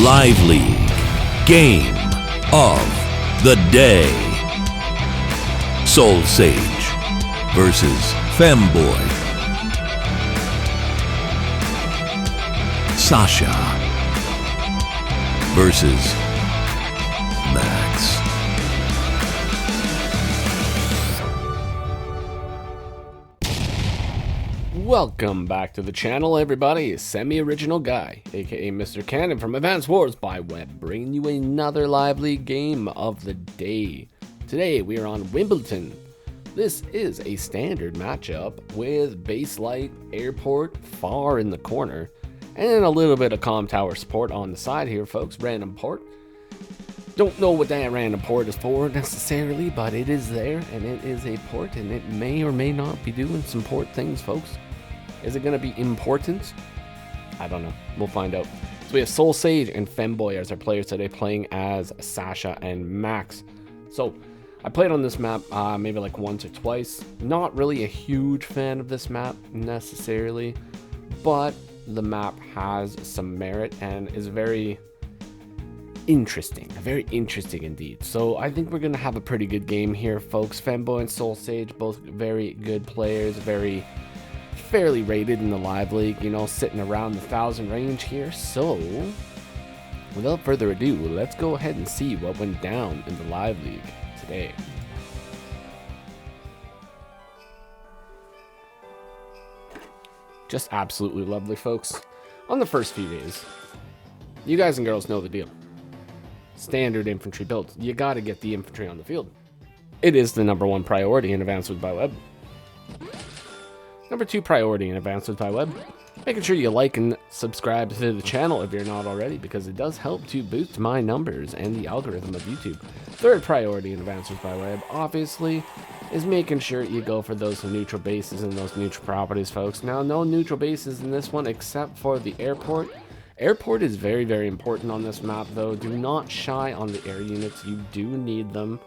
lively game of the day. Soul Sage versus Femboy. Sasha versus Max. Welcome back to the channel, everybody. Semi-original guy, aka Mr. Cannon from Advanced Wars by Web, bringing you another lively game of the day. Today we are on Wimbledon. This is a standard matchup with base light, airport far in the corner, and a little bit of comm tower support on the side here, folks. Random port. Don't know what that random port is for necessarily, but it is there, and it is a port, and it may or may not be doing some port things, folks. Is it going to be important? I don't know. We'll find out. So we have Soul Sage and Femboy as our players today, playing as Sasha and Max. So I played on this map maybe like once or twice. Not really a huge fan of this map necessarily, but the map has some merit and is very interesting. Very interesting indeed. So I think we're going to have a pretty good game here, folks. Femboy and Soul Sage, both very good players, fairly rated in the live league, you know, sitting around the 1,000 range here. So without further ado, let's go ahead and see what went down in the live league today. Just absolutely lovely, folks. On the first few days, you guys and girls know the deal. Standard infantry build. You got to get the infantry on the field. It is the #1 priority in Advanced Wars by Web. #2 priority in Advanced Wars by Web, making sure you like and subscribe to the channel if you're not already, because it does help to boost my numbers and the algorithm of YouTube. 3rd priority in Advanced Wars by Web, obviously, is making sure you go for those neutral bases and those neutral properties, folks. Now, no neutral bases in this one except for the airport. Airport is very, very important on this map, though. Do not shy on the air units. You do need them.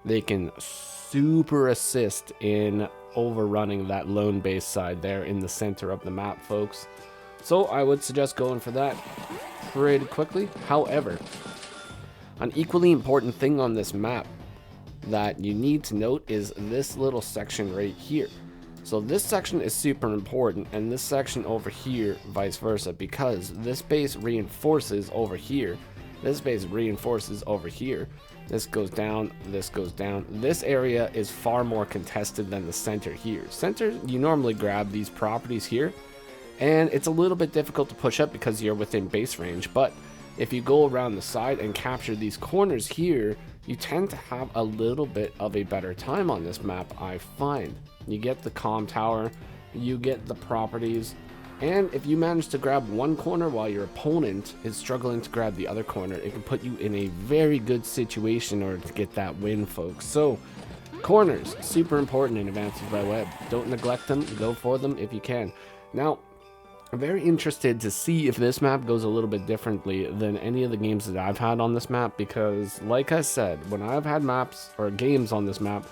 They can super assist in overrunning that lone base side there in the center of the map, folks. So I would suggest going for that pretty quickly. However, an equally important thing on this map that you need to note is this little section right here. So this section is super important, and this section over here vice versa, because this base reinforces over here, this base reinforces over here. This goes down, this goes down. This area is far more contested than the center here. Center, you normally grab these properties here, and it's a little bit difficult to push up because you're within base range. But if you go around the side and capture these corners here, you tend to have a little bit of a better time on this map, I find. You get the comm tower, you get the properties, and if you manage to grab one corner while your opponent is struggling to grab the other corner, it can put you in a very good situation in order to get that win, folks. So corners, super important in Advanced Wars by Web. Don't neglect them, go for them if you can. Now, I'm very interested to see if this map goes a little bit differently than any of the games that I've had on this map, because like I said, when I've had maps or games on this map,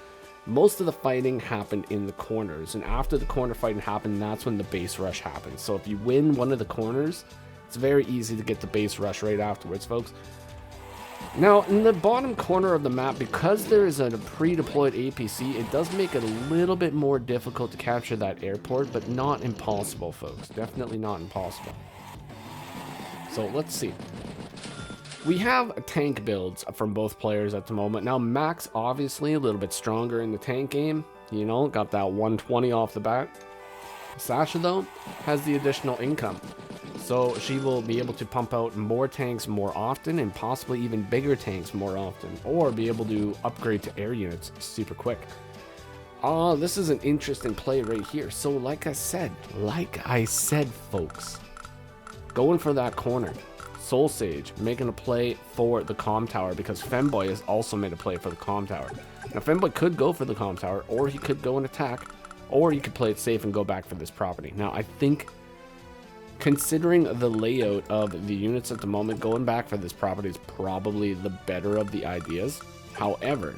most of the fighting happened in the corners, and after the corner fighting happened, that's when the base rush happens. So if you win one of the corners, it's very easy to get the base rush right afterwards, folks. Now, in the bottom corner of the map, because there is a pre-deployed APC, it does make it a little bit more difficult to capture that airport, but not impossible, folks. Definitely not impossible. So let's see. We have tank builds from both players at the moment. Now, Max, obviously, a little bit stronger in the tank game. You know, got that 120 off the bat. Sasha, though, has the additional income. So she will be able to pump out more tanks more often, and possibly even bigger tanks more often. Or be able to upgrade to air units super quick. This is an interesting play right here. So like I said, folks, going for that corner. Soul Sage making a play for the comm tower, because Femboy has also made a play for the comm tower. Now, Femboy could go for the comm tower, or he could go and attack, or he could play it safe and go back for this property. Now, I think, considering the layout of the units at the moment, going back for this property is probably the better of the ideas. However,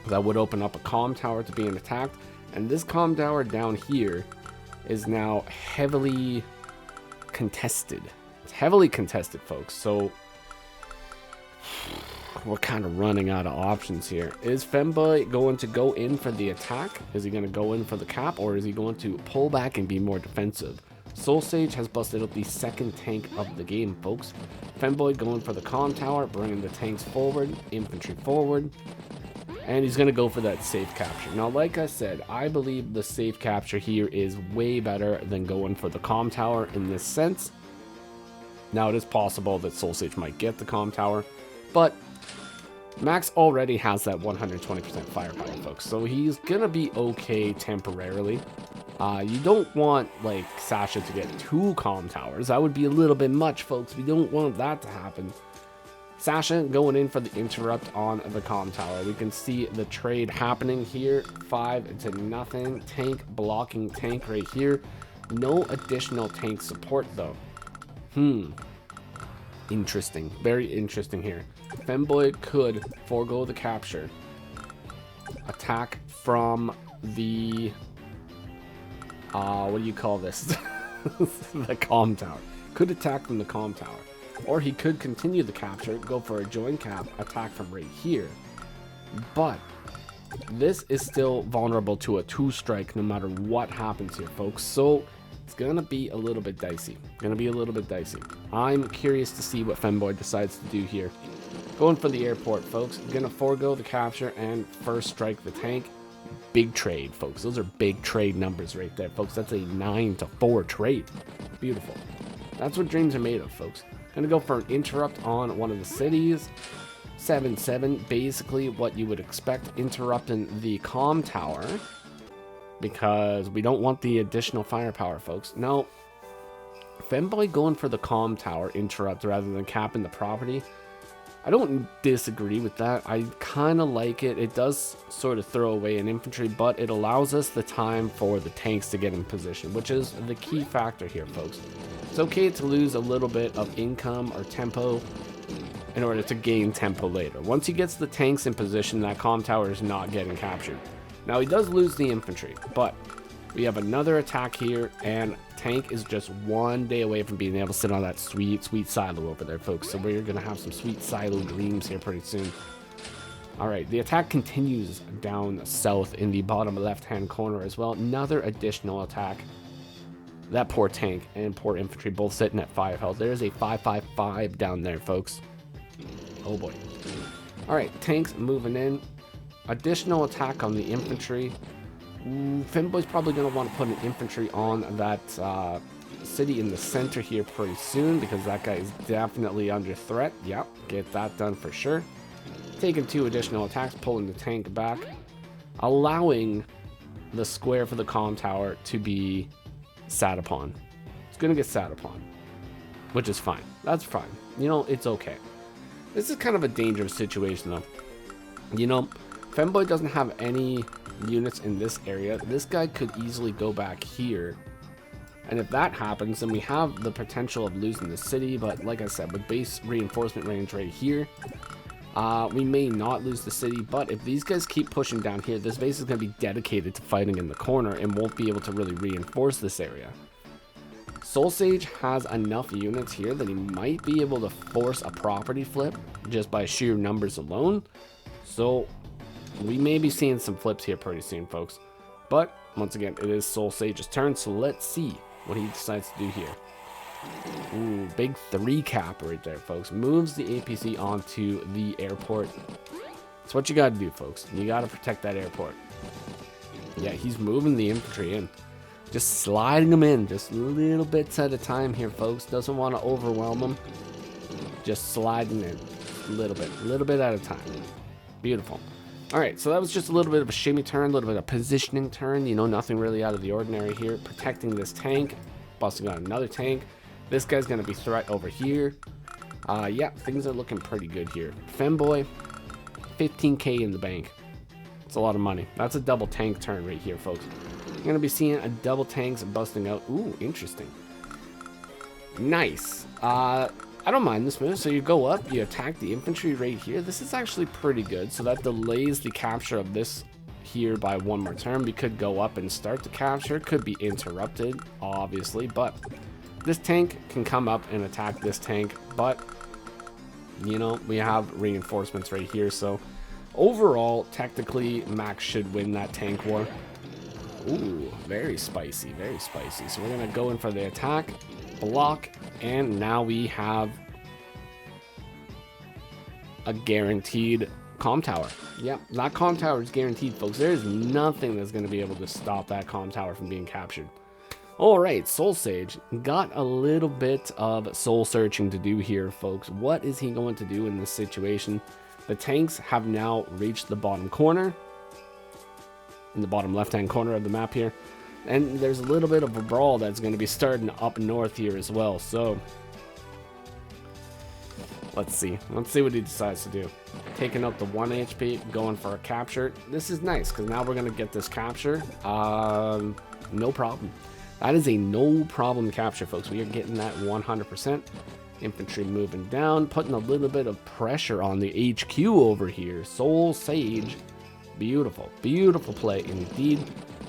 that would open up a comm tower to being attacked, and this comm tower down here is now heavily contested. It's heavily contested, folks. So we're kind of running out of options here. Is Femboy going to go in for the attack? Is he going to go in for the cap, or is he going to pull back and be more defensive? Soul Sage has busted up the second tank of the game, folks. Femboy going for the comm tower, bringing the tanks forward, infantry forward, and he's going to go for that safe capture. Now, like I said, I believe the safe capture here is way better than going for the comm tower in this sense. Now, it is possible that Soul Sage might get the comm tower, but Max already has that 120% firepower, folks, so he's going to be okay temporarily. You don't want, like, Sasha to get 2 comm towers. That would be a little bit much, folks. We don't want that to happen. Sasha going in for the interrupt on the comm tower. We can see the trade happening here. 5-0. Tank blocking tank right here. No additional tank support, though. Interesting. Very interesting here. Femboy could forego the capture. Attack from the... what do you call this? The comm tower. Could attack from the comm tower. Or he could continue the capture, go for a join cap, attack from right here. But this is still vulnerable to a 2-strike no matter what happens here, folks. So it's going to be a little bit dicey. I'm curious to see what Femboy decides to do here. Going for the airport, folks. Going to forego the capture and first strike the tank. Big trade, folks. Those are big trade numbers right there, folks. That's a 9-4 trade. Beautiful. That's what dreams are made of, folks. Gonna go for an interrupt on one of the cities. 7-7, basically what you would expect, interrupting the comm tower, because we don't want the additional firepower, folks. Now, Femboy going for the comm tower interrupt rather than capping the property. I don't disagree with that. I kind of like it. It does sort of throw away an infantry, but it allows us the time for the tanks to get in position, which is the key factor here, folks. It's okay to lose a little bit of income or tempo in order to gain tempo later. Once he gets the tanks in position, that comm tower is not getting captured. Now, he does lose the infantry, but we have another attack here, and tank is just 1 day away from being able to sit on that sweet silo over there, folks. So we're going to have some sweet silo dreams here pretty soon. All right, the attack continues down south in the bottom left-hand corner as well. Another additional attack. That poor tank and poor infantry both sitting at 5 health. There's a 5-5-5 down there, folks. Oh boy. All right, tanks moving in. Additional attack on the infantry. Femboy's probably going to want to put an infantry on that city in the center here pretty soon, because that guy is definitely under threat. Yep, get that done for sure. Taking 2 additional attacks, pulling the tank back, allowing the square for the comm tower to be sat upon. It's going to get sat upon, which is fine. That's fine. You know, it's okay. This is kind of a dangerous situation, though. You know, Femboy doesn't have any units in this area. This guy could easily go back here, and if that happens, then we have the potential of losing the city. But like I said, with base reinforcement range right here, we may not lose the city. But if these guys keep pushing down here, this base is going to be dedicated to fighting in the corner and won't be able to really reinforce this area. Soul Sage has enough units here that he might be able to force a property flip just by sheer numbers alone. So we may be seeing some flips here pretty soon, folks. But once again, it is Soul Sage's turn, so let's see what he decides to do here. Ooh, big 3 cap right there, folks. Moves the APC onto the airport. That's what you got to do, folks. You got to protect that airport. Yeah, he's moving the infantry in. Just sliding them in, just little bits at a time here, folks. Doesn't want to overwhelm them. Just sliding in, a little bit at a time. Beautiful. All right, so that was just a little bit of a shimmy turn, a little bit of positioning turn. You know, nothing really out of the ordinary here. Protecting this tank, busting on another tank. This guy's going to be threat over here. Yeah, things are looking pretty good here. Femboy, 15k in the bank. It's a lot of money. That's a double tank turn right here, folks. You're going to be seeing a double tanks busting out. Ooh, interesting. Nice. I don't mind this move. So you go up, you attack the infantry right here. This is actually pretty good. So that delays the capture of this here by 1 more turn. We could go up and start the capture. Could be interrupted, obviously. But this tank can come up and attack this tank. But You know, we have reinforcements right here, so overall, technically, Max should win that tank war. Ooh, very spicy, very spicy. So we're gonna go in for the attack, block, and now we have a guaranteed comm tower. Yep, that comm tower is guaranteed, folks. There is nothing that's gonna be able to stop that comm tower from being captured. All right, Soul Sage got a little bit of soul searching to do here, folks. What is he going to do in this situation? The tanks have now reached the bottom corner, in the bottom left-hand corner of the map here. And there's a little bit of a brawl that's going to be starting up north here as well. So, let's see. Let's see what he decides to do. Taking out the 1 HP, going for a capture. This is nice, because now we're going to get this capture. No problem. That is a no problem capture, folks. We are getting that 100%. Infantry moving down, putting a little bit of pressure on the HQ over here. Soul Sage. Beautiful. Beautiful play indeed.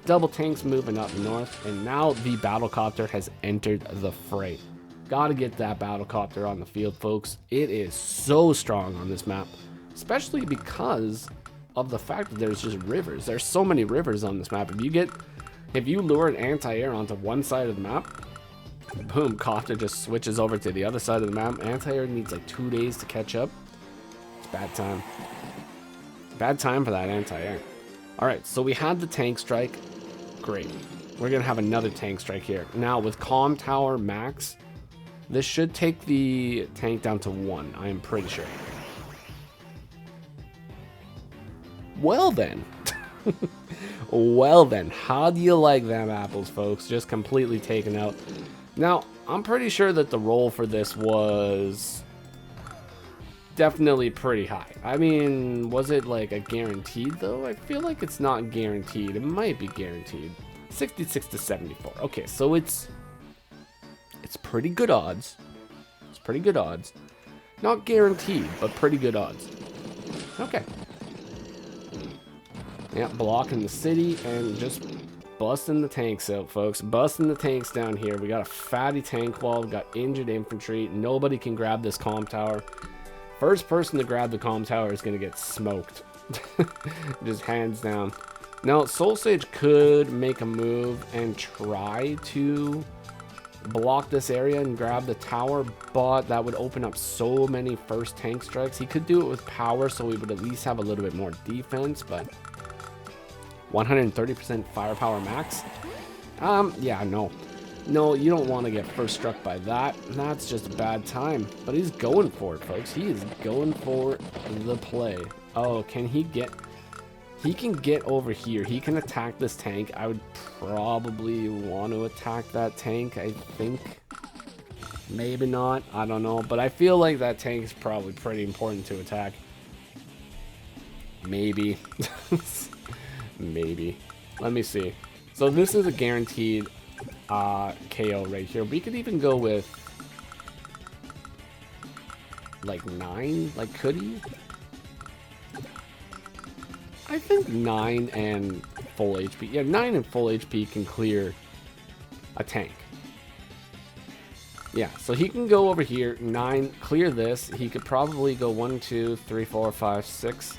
Double tanks moving up north. And now the battlecopter has entered the fray. Gotta get that battlecopter on the field, folks. It is so strong on this map. Especially because of the fact that there's just rivers. There's so many rivers on this map. If you lure an anti-air onto one side of the map, boom, copter just switches over to the other side of the map. Anti-air needs like 2 days to catch up. It's bad time. Bad time for that anti-air. Alright, so we had the tank strike. Great. We're going to have another tank strike here. Now, with comm tower max, this should take the tank down to 1. I am pretty sure. Well then. Well then, how do you like them apples, folks? Just completely taken out. Now, I'm pretty sure that the roll for this was definitely pretty high. I mean, was it like a guaranteed though? I feel like it's not guaranteed. It might be guaranteed. 66 to 74. Okay, so it's pretty good odds. It's pretty good odds. Not guaranteed, but pretty good odds. Okay. Yeah, blocking the city and just busting the tanks out, folks. Busting the tanks down here. We got a fatty tank wall. We got injured infantry. Nobody can grab this comm tower. First person to grab the comm tower is going to get smoked. Just hands down. Now, Soul Sage could make a move and try to block this area and grab the tower, but that would open up so many first tank strikes. He could do it with power, so we would at least have a little bit more defense, but 130% firepower max? Yeah, no. No, you don't want to get first struck by that. That's just a bad time. But he's going for it, folks. He is going for the play. Oh, can he get... He can get over here. He can attack this tank. I would probably want to attack that tank, I think. Maybe not. I don't know. But I feel like that tank is probably pretty important to attack. Maybe. Maybe. Let me see. So this is a guaranteed KO right here. We could even go with like 9. Like, could he? I think 9 and full HP. Yeah, 9 and full HP can clear a tank. Yeah, so he can go over here, 9, clear this. He could probably go 1, 2, 3, 4, 5, 6.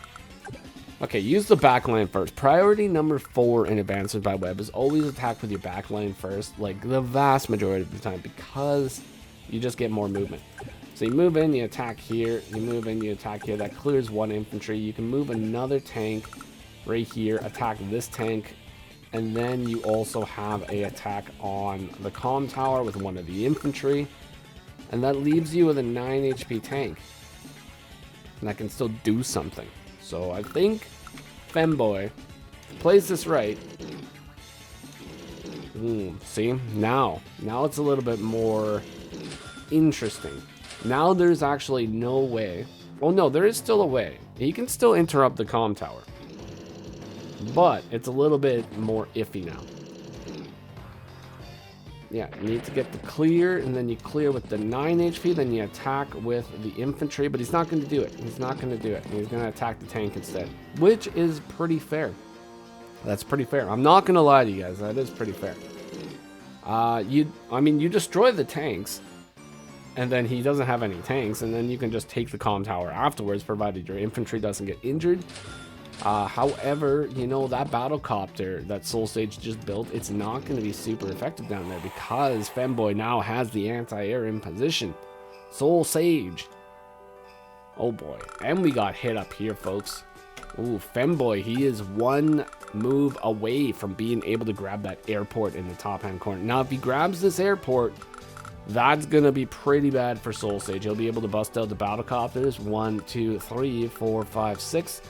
Okay, use the backline first. Priority number 4 in Advanced by Web is always attack with your backline first, like the vast majority of the time, because you just get more movement. So you move in, you attack here, you move in, you attack here. That clears 1 infantry. You can move another tank right here, attack this tank, and then you also have a attack on the comm tower with 1 of the infantry, and that leaves you with a 9 HP tank. And that can still do something. So I think Femboy plays this right. See? Now it's a little bit more interesting. Now there's actually no way. Well, no, there is still a way. He can still interrupt the comm tower. But it's a little bit more iffy now. Yeah, you need to get the clear, and then you clear with the 9 HP, then you attack with the infantry, but he's not going to do it. He's not going to do it. He's going to attack the tank instead, which is pretty fair. That's pretty fair. I'm not going to lie to you guys. That is pretty fair. I mean, you destroy the tanks, and then he doesn't have any tanks, and then you can just take the comm tower afterwards, provided your infantry doesn't get injured. However, you know, that battlecopter that Soul Sage just built, it's not going to be super effective down there because Femboy now has the anti-air in position. Soul Sage. Oh boy. And we got hit up here, folks. Ooh, Femboy, he is one move away from being able to grab that airport in the top hand corner. Now, if he grabs this airport, that's going to be pretty bad for Soul Sage. He'll be able to bust out the battlecopters. 1, 2, 3, 4, 5, 6.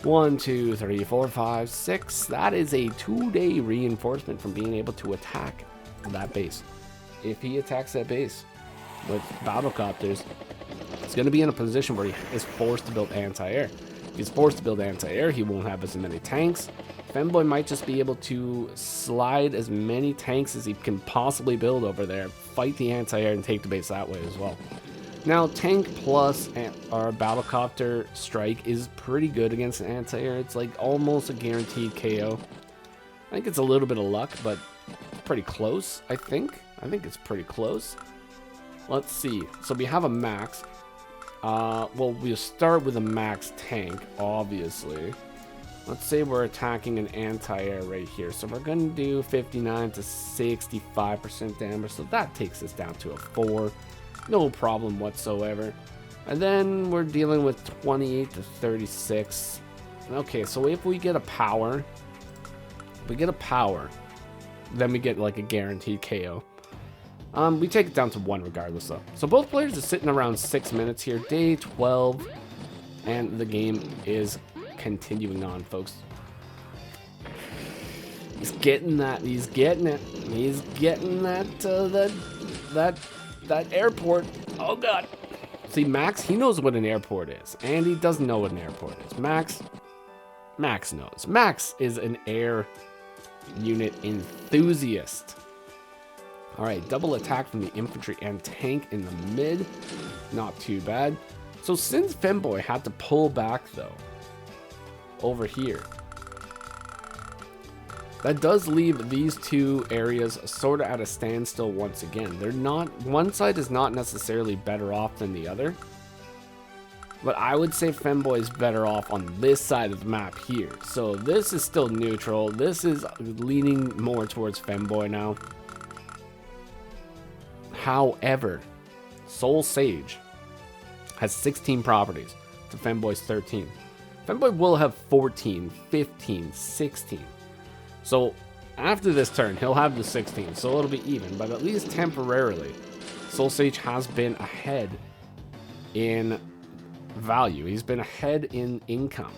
1, 2, 3, 4, 5, 6. That is a 2-day reinforcement from being able to attack that base. If he attacks that base with battlecopters, it's going to be in a position where he is forced to build anti-air. If he's forced to build anti-air, he won't have as many tanks. Femboy might just be able to slide as many tanks as he can possibly build over there, fight the anti-air, and take the base that way as well. Now, tank plus our battlecopter strike is pretty good against an anti-air. It's like almost a guaranteed KO. I think it's a little bit of luck, but it's pretty close, I think. I think it's pretty close. Let's see. So we have a max. Well, we'll start with a max tank, obviously. Let's say we're attacking an anti-air right here. So we're going to do 59 to 65% damage. So that takes us down to a 4. No problem whatsoever. And then we're dealing with 28 to 36. Okay, so if we get a power, then we get like a guaranteed KO. We take it down to 1 regardless though. So both players are sitting around 6 minutes here. Day 12. And the game is continuing on, folks. He's getting that. He's getting it. He's getting that airport. Oh god. See, Max, he knows what an airport is. And he doesn't know what an airport is. Max knows. Max is an air unit enthusiast. Alright, double attack from the infantry and tank in the mid. Not too bad. So since Femboy had to pull back though, over here, that does leave these two areas sort of at a standstill once again. They're not, one side is not necessarily better off than the other, but I would say Femboy is better off on this side of the map here. So this is still neutral. This is leaning more towards Femboy now. However, Soul Sage has 16 properties to Femboy's 13. Femboy will have 14, 15, 16. So after this turn, he'll have the 16, so it'll be even. But at least temporarily, Soul Sage has been ahead in value. He's been ahead in income.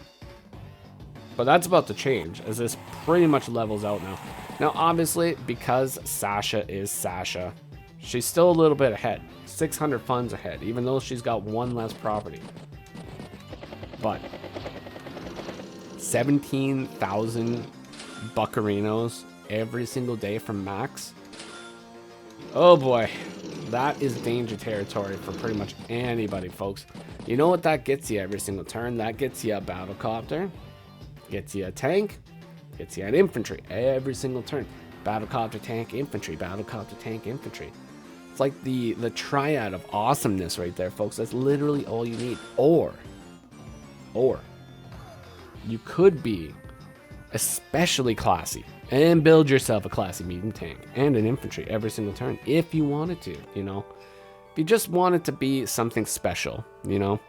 But that's about to change, as this pretty much levels out now. Now, obviously, because Sasha is Sasha, she's still a little bit ahead. 600 funds ahead, even though she's got 1 less property. But 17,000 buccarinos every single day from Max. Oh boy, that is danger territory for pretty much anybody, folks. You know what that gets you every single turn? That gets you a battlecopter, gets you a tank, gets you an infantry every single turn. Battlecopter, tank, infantry, battlecopter, tank, infantry. It's like the triad of awesomeness right there, folks. That's literally all you need. Or you could be especially classy and build yourself a classy medium tank and an infantry every single turn if you wanted to, you know. If you just wanted to be something special, you know,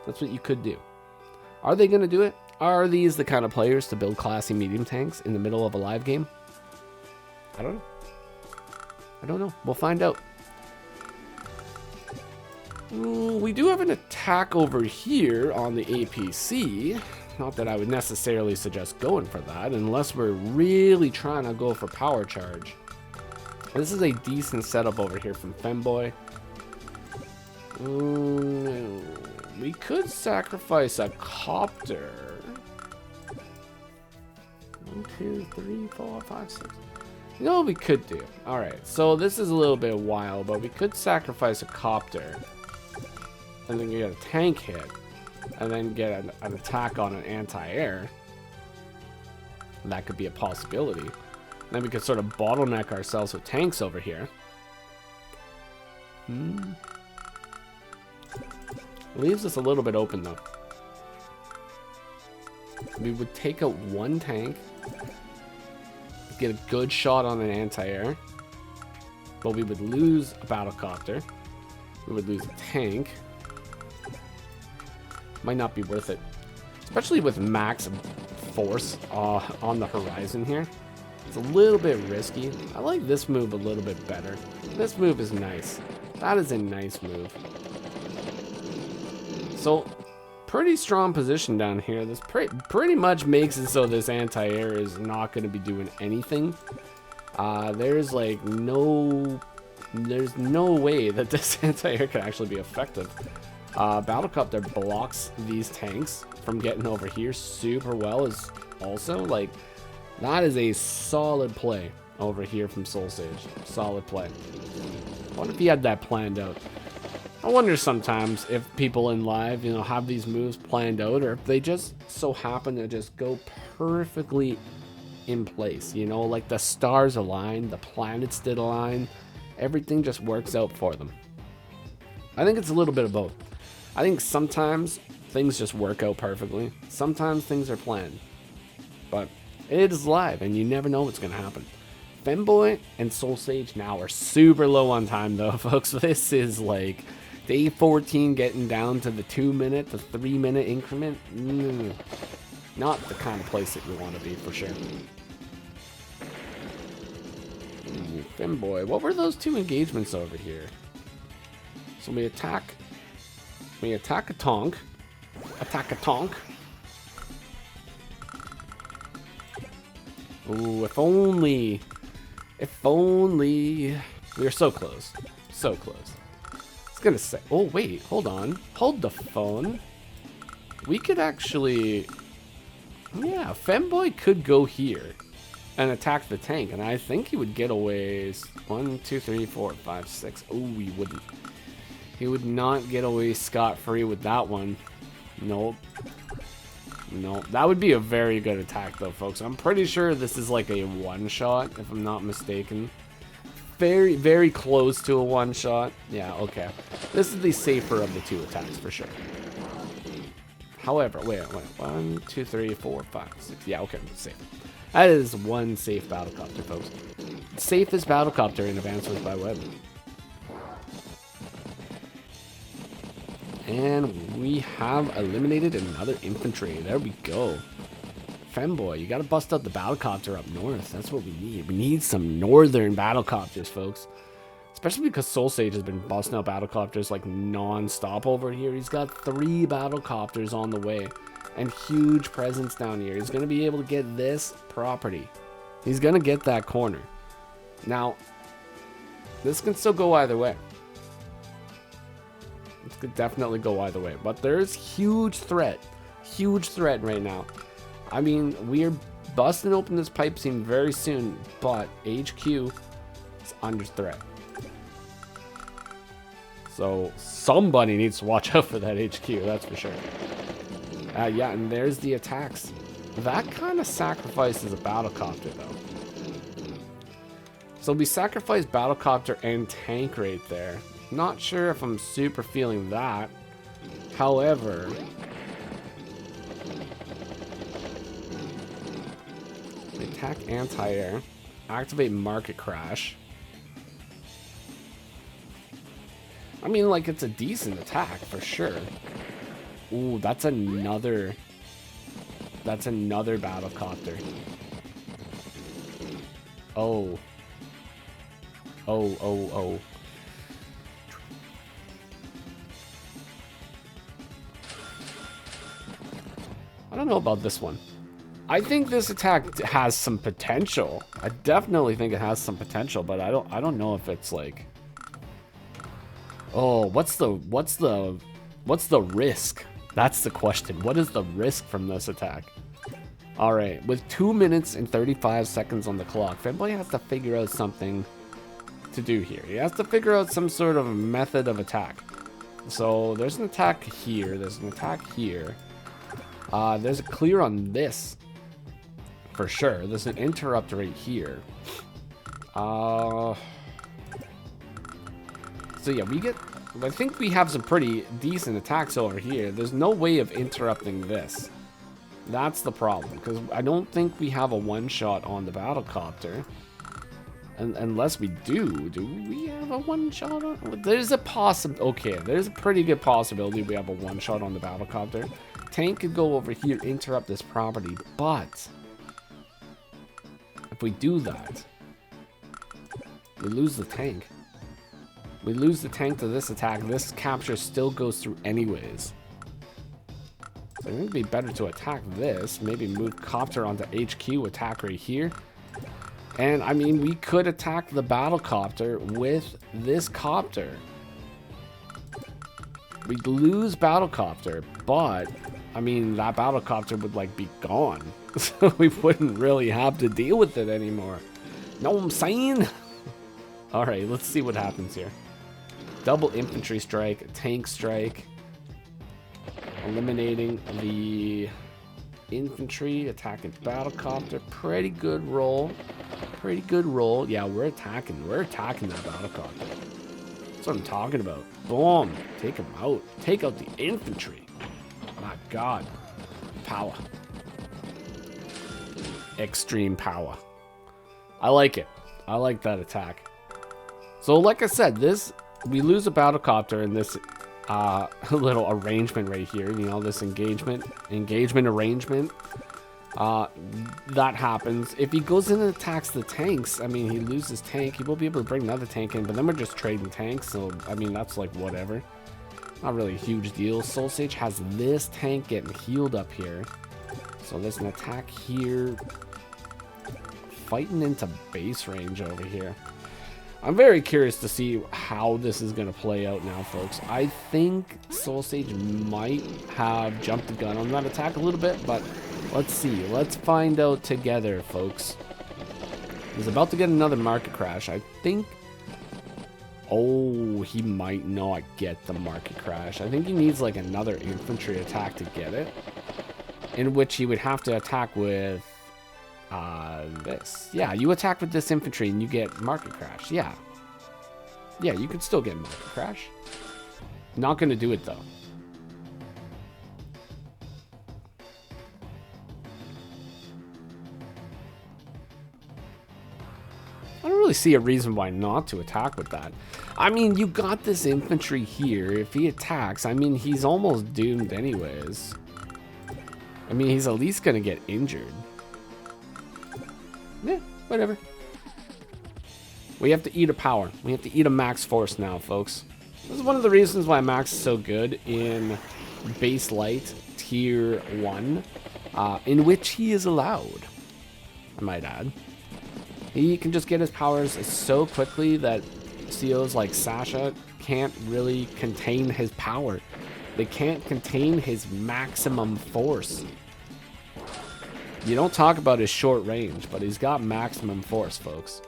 that's what you could do. Are they going to do it? Are these the kind of players to build classy medium tanks in the middle of a live game? I don't know. We'll find out. We do have an attack over here on the APC. Not that I would necessarily suggest going for that unless we're really trying to go for power charge. This is a decent setup over here from Femboy. We could sacrifice a copter. 1, 2, 3, 4, 5, 6. You know what we could do? Alright, so this is a little bit wild, but we could sacrifice a copter. And then get a tank hit. And then get an attack on an anti-air. That could be a possibility. Then we could sort of bottleneck ourselves with tanks over here. Leaves us a little bit open though. We would take out one tank, get a good shot on an anti-air, but we would lose a battlecopter. We would lose a tank. Might not be worth it, especially with max force on the horizon here. It's a little bit risky. I like this move a little bit better. This move is nice. That is a nice move. So, pretty strong position down here. This pretty much makes it so this anti-air is not going to be doing anything. There's like there's no way that this anti-air can actually be effective. Battlecopter blocks these tanks from getting over here super well. Is also like, that is a solid play over here from Soul Sage. Solid play. What if he had that planned out? I wonder sometimes if people in live, you know, have these moves planned out, or if they just so happen to just go perfectly in place. You know, like the stars align, the planets did align, everything just works out for them. I think it's a little bit of both. I think sometimes things just work out perfectly. Sometimes things are planned. But it is live, and you never know what's going to happen. Femboy and Soul Sage now are super low on time, though, folks. This is like day 14 getting down to the 2-minute, the 3-minute increment. Not the kind of place that you want to be, for sure. Femboy, what were those two engagements over here? So we attack a tonk. Attack a tonk. Ooh, if only we were so close. So close. It's gonna say, oh wait, hold on. Hold the phone. We could actually, yeah, Femboy could go here and attack the tank, and I think he would get away 1, 2, 3, 4, 5, 6. Oh, he wouldn't. He would not get away scot-free with that one. Nope. No, that would be a very good attack though, folks. I'm pretty sure this is like a one-shot, if I'm not mistaken. Very, very close to a one-shot. Yeah, okay. This is the safer of the two attacks, for sure. However, wait. 1, 2, 3, 4, 5, 6. Yeah, okay, safe. That is one safe battlecopter, folks. Safest battlecopter in Advanced by Web. And we have eliminated another infantry. There we go. Femboy, you gotta bust out the battlecopter up north. That's what we need. We need some northern battlecopters, folks. Especially because Soul Sage has been busting out battlecopters like non-stop over here. He's got 3 battlecopters on the way. And huge presence down here. He's gonna be able to get this property. He's gonna get that corner. Now, this can still go either way. This could definitely go either way, but there's huge threat right now. I mean, we're busting open this pipe seam very soon, but HQ is under threat. So somebody needs to watch out for that HQ, that's for sure. Yeah, and there's the attacks. That kind of sacrifices a battlecopter, though. So we sacrifice battlecopter and tank right there. Not sure if I'm super feeling that. However, attack anti-air, activate market crash. I mean, like, it's a decent attack for sure. Ooh, that's another battlecopter. Oh. I don't know about this one. I think this attack has some potential. I definitely think it has some potential, but I don't know if it's like, oh, what's the risk? That's the question. What is the risk from this attack? All right, with 2 minutes and 35 seconds on the clock, Femboy has to figure out something to do here. He has to figure out some sort of method of attack. So there's an attack here. There's an attack here. There's a clear on this, for sure. There's an interrupt right here. So yeah, we get I think we have some pretty decent attacks over here. There's no way of interrupting this. That's the problem, because I don't think we have a one-shot on the battlecopter. Unless we do we have a one-shot on? There's a okay, there's a pretty good possibility we have a one-shot on the battlecopter. Tank could go over here, interrupt this property, but if we do that, we lose the tank. We lose the tank to this attack. This capture still goes through anyways. So I think it'd be better to attack this. Maybe move copter onto HQ, attack right here. And I mean, we could attack the battlecopter with this copter. We'd lose battlecopter, but I mean, that battlecopter would like be gone. So we wouldn't really have to deal with it anymore. Know what I'm saying? All right, let's see what happens here. Double infantry strike, tank strike. Eliminating the infantry, attacking battlecopter. Pretty good roll. Pretty good roll. Yeah, we're attacking that battlecopter. That's what I'm talking about. Boom. Take him out. Take out the infantry. My God. Power. Extreme power. I like it. I like that attack. So like I said, we lose a battlecopter in this little arrangement right here. You know, this engagement arrangement. That happens. If he goes in and attacks the tanks, I mean, he loses tank. He will be able to bring another tank in, but then we're just trading tanks. So, I mean, that's like whatever. Not really a huge deal. Soul Sage has this tank getting healed up here. So there's an attack here. Fighting into base range over here. I'm very curious to see how this is going to play out now, folks. I think Soul Sage might have jumped the gun on that attack a little bit, but let's see. Let's find out together, folks. He's about to get another market crash. I think... Oh, he might not get the market crash. I think he needs like another infantry attack to get it. In which he would have to attack with... this. Yeah, you attack with this infantry and you get market crash. Yeah. Yeah, you could still get market crash. Not going to do it, though. I don't really see a reason why not to attack with that. I mean, you got this infantry here. If he attacks, I mean, he's almost doomed anyways. I mean, he's at least going to get injured. Yeah, whatever. We have to eat a power. We have to eat a max force now, folks. This is one of the reasons why Max is so good in base light tier 1, in which he is allowed, I might add. He can just get his powers so quickly that COs like Sasha can't really contain his power. They can't contain his maximum force. You don't talk about his short range, but he's got maximum force, folks.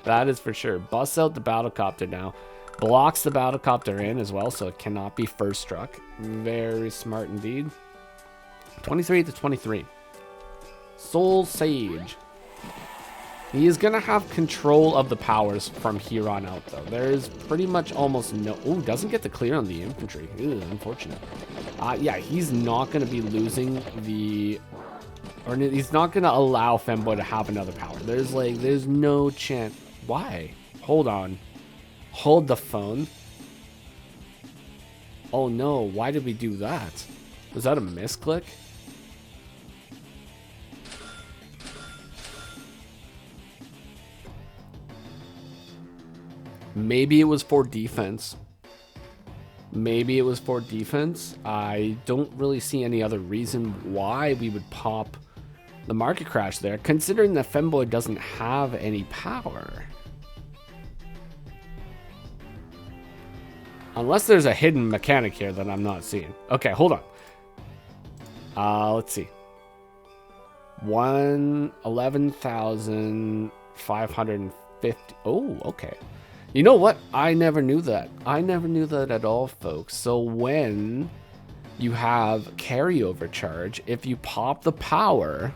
That is for sure. Busts out the battlecopter now. Blocks the battlecopter in as well, so it cannot be first struck. Very smart indeed. 23 to 23. Soul Sage. He is going to have control of the powers from here on out, though. There is pretty much almost no... Oh, doesn't get the clear on the infantry. Ew, unfortunate. Yeah, he's not going to be losing the... Or he's not going to allow Femboy to have another power. There's no chance. Why? Hold on. Hold the phone. Oh, no. Why did we do that? Was that a misclick? Maybe it was for defense. Maybe it was for defense. I don't really see any other reason why we would pop the market crash there, considering that Femboy doesn't have any power. Unless there's a hidden mechanic here that I'm not seeing. Okay, hold on. Let's see. 11,550. Oh, okay. You know what? I never knew that. I never knew that at all, folks. So when you have carryover charge, if you pop the power,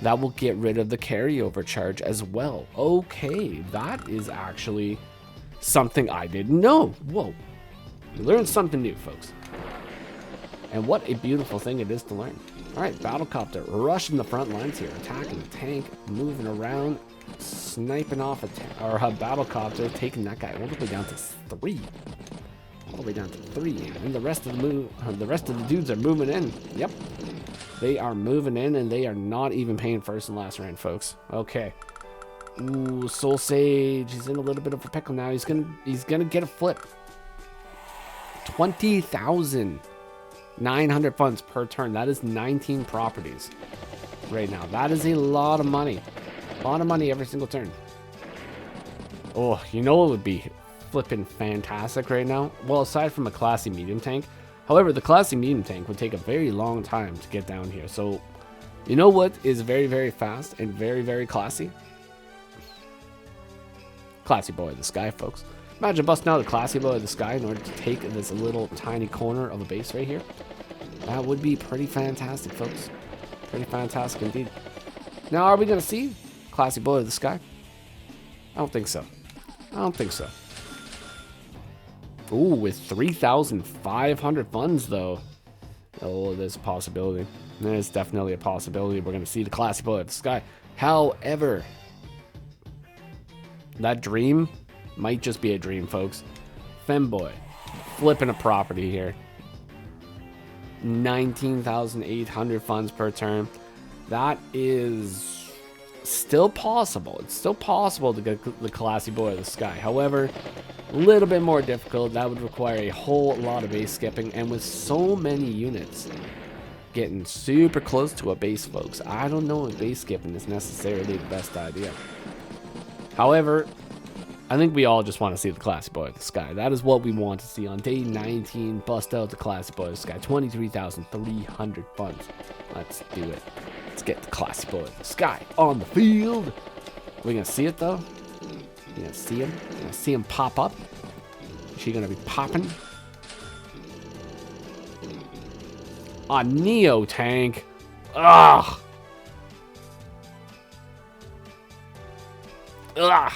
that will get rid of the carryover charge as well. Okay, that is actually something I didn't know. Whoa. You learned something new, folks. And what a beautiful thing it is to learn. Alright, battlecopter rushing the front lines here, attacking the tank, moving around, sniping off a battlecopter, taking that guy all the way down to 3. All the way down to 3. And the rest of the dudes are moving in. Yep. They are moving in, and they are not even paying first and last rank, folks. Okay. Ooh, Soul Sage. He's in a little bit of a pickle now. He's gonna get a flip. 20,900 funds per turn. That is 19 properties right now. That is a lot of money. A lot of money every single turn. Oh, you know what would be flipping fantastic right now? Well, aside from a classy medium tank. However, the classy medium tank would take a very long time to get down here. So, you know what is very, very fast and very, very classy? Classy Boy of the Sky, folks. Imagine busting out a Classy Boy of the Sky in order to take this little tiny corner of a base right here. That would be pretty fantastic, folks. Pretty fantastic indeed. Now, are we going to see Classy Boy of the Sky? I don't think so. I don't think so. Ooh, with 3,500 funds, though. Oh, there's a possibility. There's definitely a possibility we're going to see the Classy Boy of the Sky. However, that dream might just be a dream, folks. Femboy, flipping a property here. 19,800 funds per turn. That is still possible. It's still possible to get the Classy Boy of the Sky. However, a little bit more difficult. That would require a whole lot of base skipping. And with so many units getting super close to a base, folks, I don't know if base skipping is necessarily the best idea. However, I think we all just want to see the Classy Boy of the Sky. That is what we want to see on day 19. Bust out the Classy Boy of the Sky. 23,300 funds. Let's do it. Let's get the Classy Boy of the Sky on the field. Are we going to see it, though? You going to see him? You going to see him pop up? Is she going to be popping? A Neo tank. Ugh. Ugh.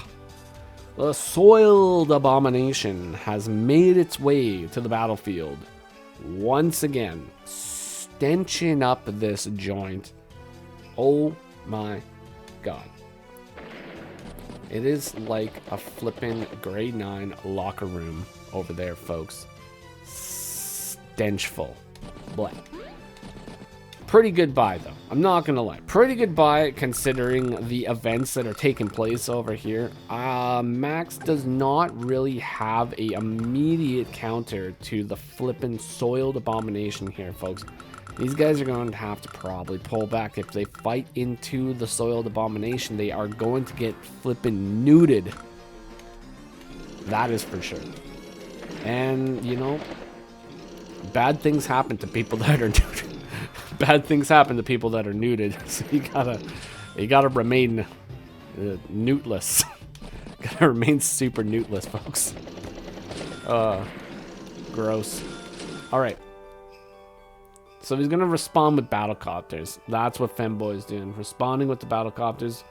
The Soiled Abomination has made its way to the battlefield once again, stenching up this joint. Oh my god. It is like a flippin' grade 9 locker room over there, folks. Stenchful. Bleh. Pretty good buy, though. I'm not gonna lie. Pretty good buy considering the events that are taking place over here. Max does not really have a immediate counter to the flippin' Soiled Abomination here, folks. These guys are going to have to probably pull back. If they fight into the Soiled Abomination, they are going to get flippin' nuded. That is for sure. And, you know, bad things happen to people that are nuded. Bad things happen to people that are nuded, so you gotta remain newtless. Gotta remain super newtless, folks. Gross. All right. So he's gonna respond with battlecopters. That's what Femboy is doing, responding with the battlecopters,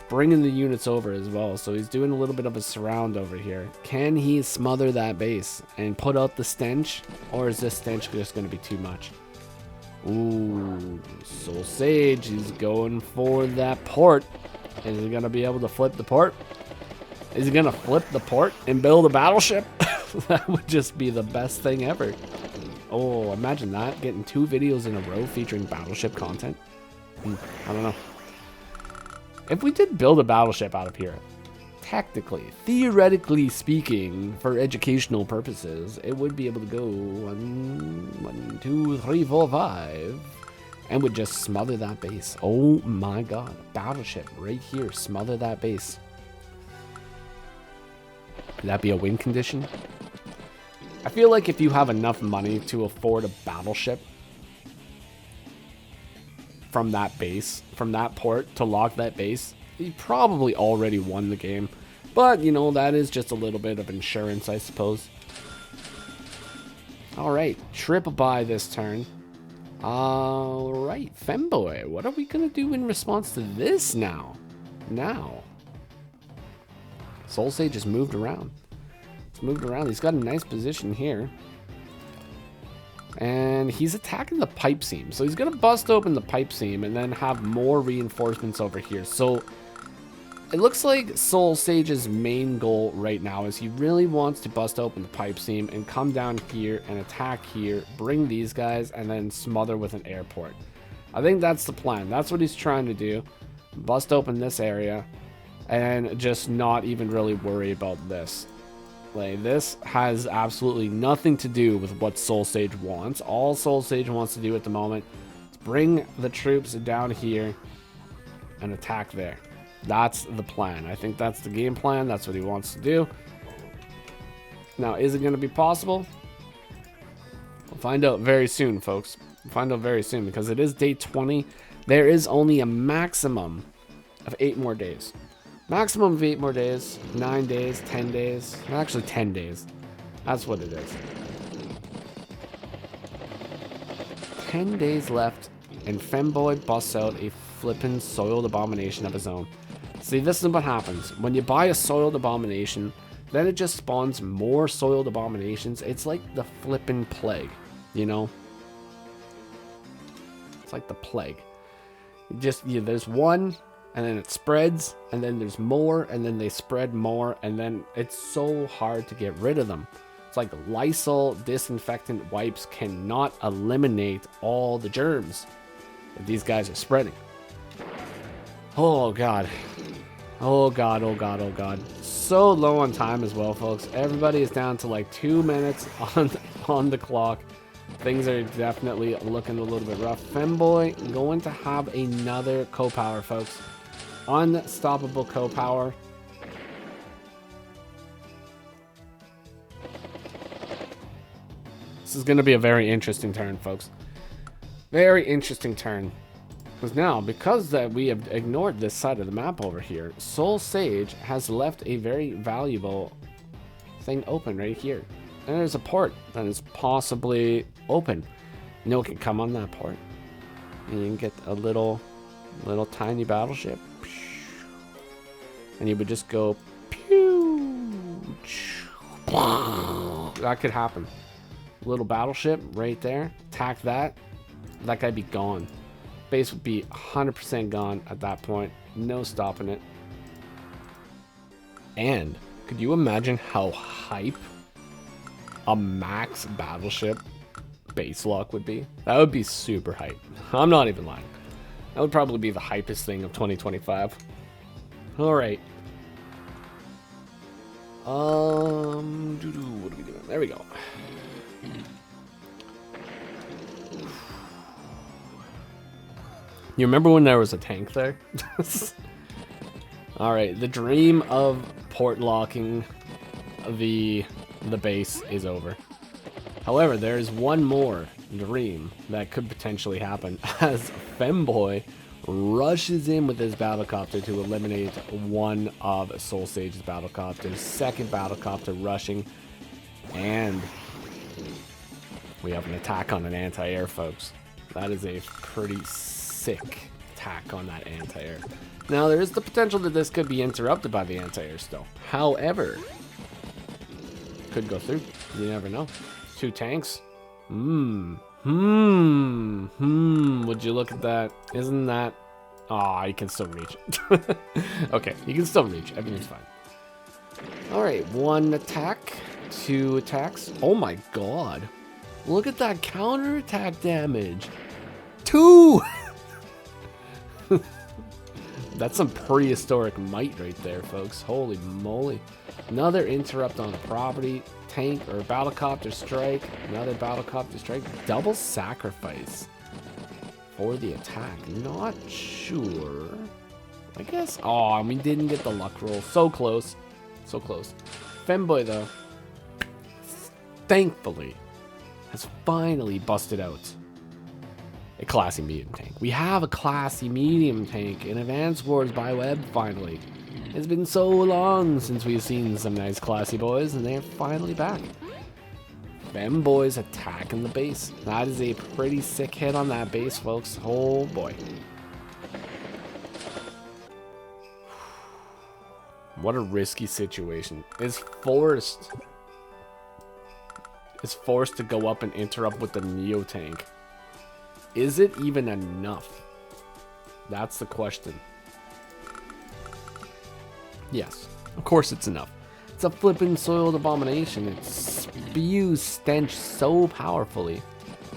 bringing the units over as well. So he's doing a little bit of a surround over here. Can he smother that base and put out the stench, or is this stench just gonna be too much? Ooh, Soul Sage, he's going for that port. Is he going to be able to flip the port? Is he going to flip the port and build a battleship? That would just be the best thing ever. Oh, imagine that, getting 2 videos in a row featuring battleship content. I don't know. If we did build a battleship out of here, technically, theoretically speaking, for educational purposes, it would be able to go 1, 2, 3, 4, 5, and would just smother that base. Oh my god, battleship right here, smother that base. Could that be a win condition? I feel like if you have enough money to afford a battleship from that base, from that port, to lock that base, you probably already won the game. But, you know, that is just a little bit of insurance, I suppose. Alright, triple buy this turn. Alright, Femboy, what are we going to do in response to this now? Soul Sage has moved around. He's moved around. He's got a nice position here. And he's attacking the pipe seam. So he's going to bust open the pipe seam and then have more reinforcements over here. So it looks like Soul Sage's main goal right now is he really wants to bust open the pipe seam and come down here and attack here, bring these guys, and then smother with an airport. I think that's the plan. That's what he's trying to do. Bust open this area and just not even really worry about this. Like, this has absolutely nothing to do with what Soul Sage wants. All Soul Sage wants to do at the moment is bring the troops down here and attack there. That's the plan. I think that's the game plan. That's what he wants to do. Now, is it going to be possible? We'll find out very soon, folks. We'll find out very soon because it is day 20. There is only a maximum of 8 more days. Maximum of 8 more days. 9 days, 10 days. Actually, 10 days. That's what it is. 10 days left, and Femboy busts out a flippin' soiled abomination of his own. See, this is what happens. When you buy a soiled abomination, then it just spawns more soiled abominations. It's like the flippin' plague, you know? It's like the plague. There's one, and then it spreads, and then there's more, and then they spread more, and then it's so hard to get rid of them. It's like Lysol disinfectant wipes cannot eliminate all the germs that these guys are spreading. Oh god. Oh god, oh god, oh god. So low on time as well, folks. Everybody is down to like 2 minutes on the clock. Things are definitely looking a little bit rough. Femboy going to have another co-power, folks. Unstoppable co-power. This is going to be a very interesting turn, folks. Very interesting turn. Because now, because that we have ignored this side of the map over here, Soul Sage has left a very valuable thing open right here. And there's a port that is possibly open. You know, it can come on that port. And you can get a little tiny battleship. And you would just go pew. That could happen. Little battleship right there. Attack that. That guy'd be gone. Base would be 100% gone at that point. No stopping it. And could you imagine how hype a max battleship base lock would be? That would be super hype. I'm not even lying. That would probably be the hypest thing of 2025. All right. What are we doing? There we go. You remember when there was a tank there? All right, the dream of port locking the base is over. However, there is one more dream that could potentially happen as Femboy rushes in with his battlecopter to eliminate one of Soul Sage's battlecopters. Second battlecopter rushing, and we have an attack on an anti-air, folks. That is a pretty sick attack on that anti-air. Now, there is the potential that this could be interrupted by the anti-air still. However, could go through. You never know. 2 tanks. Would you look at that? Isn't that... Oh, you can still reach. Okay, you can still reach. Everything's fine. Alright, 1 attack. 2 attacks. Oh my god. Look at that counterattack damage. 2! That's some prehistoric might right there, folks. Holy moly. Another interrupt on a property. Tank or battlecopter strike. Another battlecopter strike. Double sacrifice for the attack. Not sure. I guess. Oh, we didn't get the luck roll. So close. So close. Femboy, though, thankfully, has finally busted out a classy medium tank. We have a classy medium tank in Advance Wars by Web, finally. It's been so long since we've seen some nice classy boys, and they're finally back. Femboy's attacking the base. That is a pretty sick hit on that base, folks. Oh boy. What a risky situation. Is forced to go up and interrupt with the Neo tank. Is it even enough? That's the question. Yes, of course it's enough. It's a flippin' soiled abomination. It spews stench so powerfully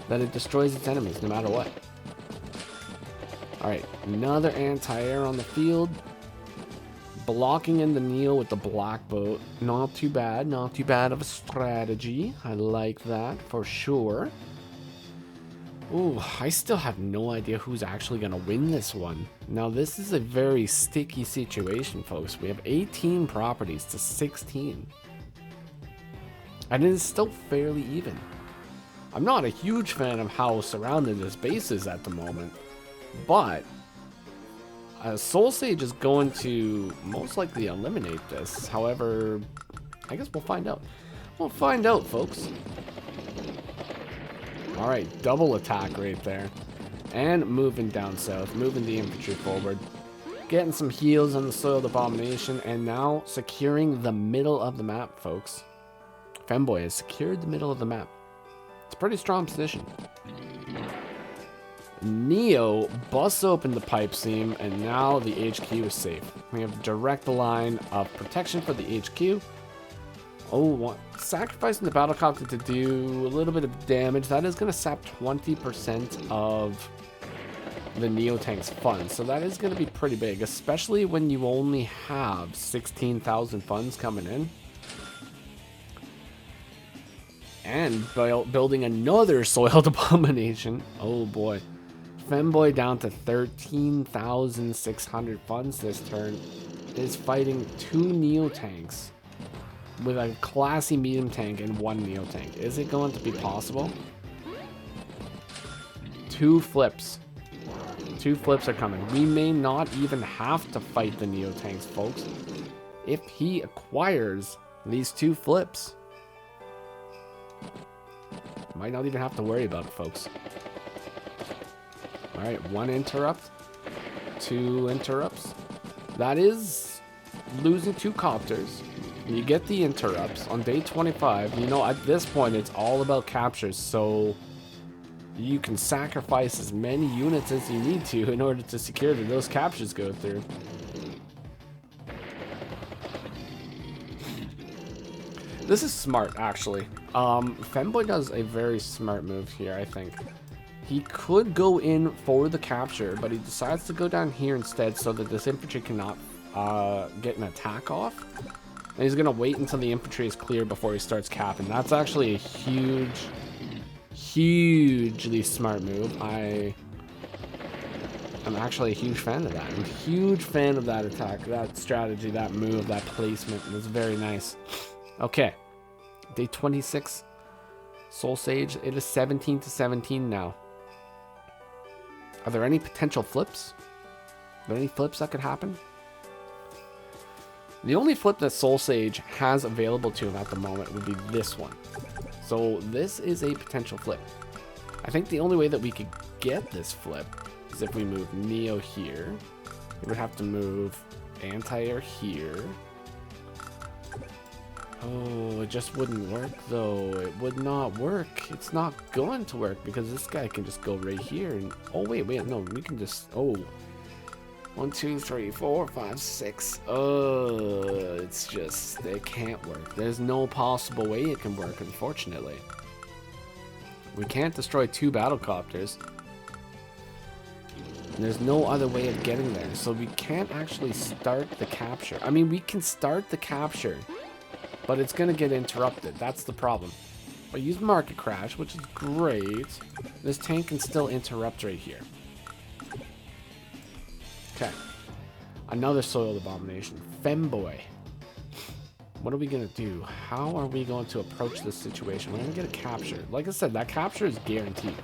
that it destroys its enemies no matter what. Alright, another anti-air on the field. Blocking in the Neo with the black boat. Not too bad. Not too bad of a strategy. I like that for sure. Ooh, I still have no idea who's actually going to win this one. Now, this is a very sticky situation, folks. We have 18 properties to 16. And it is still fairly even. I'm not a huge fan of how surrounded this base is at the moment. But Soul Sage is going to most likely eliminate this. However, I guess we'll find out. We'll find out, folks. Alright, double attack right there. And moving down south, moving the infantry forward. Getting some heals on the Soiled Abomination, and now securing the middle of the map, folks. Femboy has secured the middle of the map. It's a pretty strong position. Neo busts open the pipe seam, and now the HQ is safe. We have a direct line of protection for the HQ. Oh, sacrificing the battlecopter to do a little bit of damage. That is going to sap 20% of the Neo tank's funds. So that is going to be pretty big, especially when you only have 16,000 funds coming in. And building another Soiled Abomination. Oh boy. Femboy down to 13,600 funds this turn. Is fighting 2 Neo tanks with a classy medium tank and 1 Neo tank. Is it going to be possible? 2 flips. 2 flips are coming. We may not even have to fight the Neo tanks, folks. If he acquires these 2 flips, might not even have to worry about it, folks. Alright, 1 interrupt. 2 interrupts. That is losing 2 copters. You get the interrupts on day 25. You know, at this point, it's all about captures, so you can sacrifice as many units as you need to in order to secure that those captures go through. This is smart, actually. Femboy does a very smart move here, I think. He could go in for the capture, but he decides to go down here instead so that this infantry cannot get an attack off. And he's going to wait until the infantry is clear before he starts capping. That's actually a hugely smart move. I'm actually a huge fan of that. I'm a huge fan of that attack, that strategy, that move, that placement. It's very nice. Okay. Day 26. Soul Sage. It is 17 to 17 now. Are there any potential flips? Are there any flips that could happen? The only flip that Soul Sage has available to him at the moment would be this one. So this is a potential flip. I think the only way that we could get this flip is if we move Neo here. We would have to move anti-air here. Oh, it just wouldn't work though. It would not work. It's not going to work because this guy can just go right here and oh wait, no, we can just 1, 2, 3, 4, 5, 6. It's just, it can't work. There's no possible way it can work, unfortunately. We can't destroy 2 battlecopters. And there's no other way of getting there. So we can't actually start the capture. I mean, we can start the capture, but it's going to get interrupted. That's the problem. I use Market Crash, which is great. This tank can still interrupt right here. Okay. Another Soiled Abomination. Femboy. What are we going to do? How are we going to approach this situation? We're going to get a capture. Like I said, that capture is guaranteed.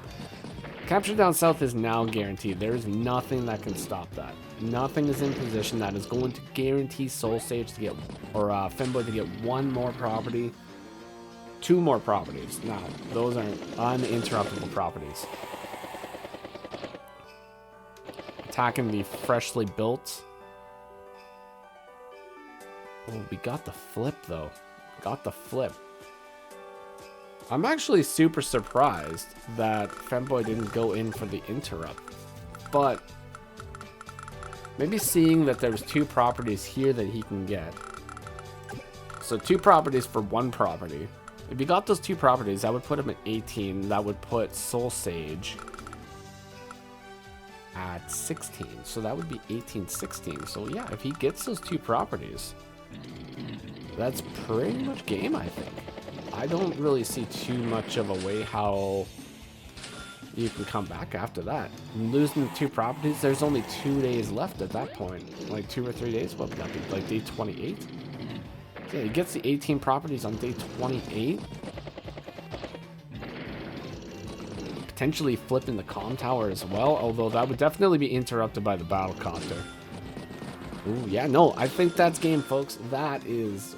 Capture down south is now guaranteed. There is nothing that can stop that. Nothing is in position that is going to guarantee Soul Sage to get, or Femboy to get 1 more property, 2 more properties. Now, those are uninterruptible properties. Attacking the freshly built Oh, we got the flip, though. Got the flip. I'm actually super surprised that Femboy didn't go in for the interrupt. But maybe seeing that there's 2 properties here that he can get. So 2 properties for 1 property. If he got those 2 properties, that would put him at 18. That would put Soul Sage at 16. So that would be 18-16. So yeah, if he gets those 2 properties, that's pretty much game, I think. I don't really see too much of a way how you can come back after that. Losing the 2 properties, there's only 2 days left at that point. Like 2 or 3 days? What would that be? Like day 28? Yeah, he gets the 18 properties on day 28. Potentially flipping the comm tower as well, although that would definitely be interrupted by the battle copter. Ooh, yeah, no, I think that's game, folks. That is,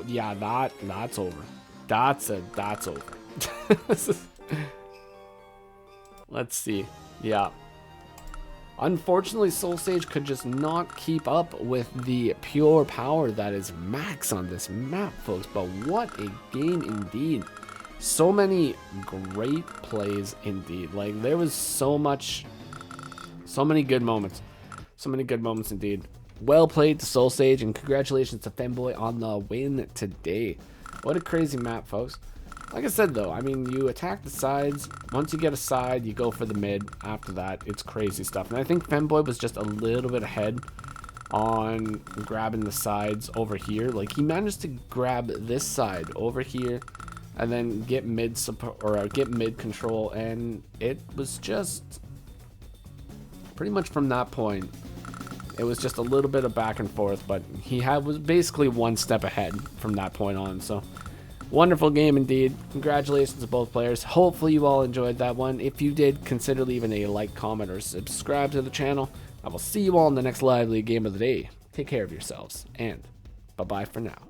yeah, that's over. That's over. Let's see. Yeah. Unfortunately, Soul Sage could just not keep up with the pure power that is max on this map, folks. But what a game indeed. So many great plays indeed. Like, there was so many good moments. So many good moments indeed. Well played to Soul Sage, and congratulations to Femboy on the win today. What a crazy map, folks. Like I said, though, I mean, you attack the sides. Once you get a side, you go for the mid. After that, it's crazy stuff. And I think Femboy was just a little bit ahead on grabbing the sides over here. Like, he managed to grab this side over here and then get mid support, or get mid control, and it was just pretty much from that point. It was just a little bit of back and forth, but he was basically 1 step ahead from that point on. So wonderful game indeed. Congratulations to both players. Hopefully you all enjoyed that one. If you did, consider leaving a like, comment, or subscribe to the channel. I will see you all in the next lively game of the day. Take care of yourselves, and bye-bye for now.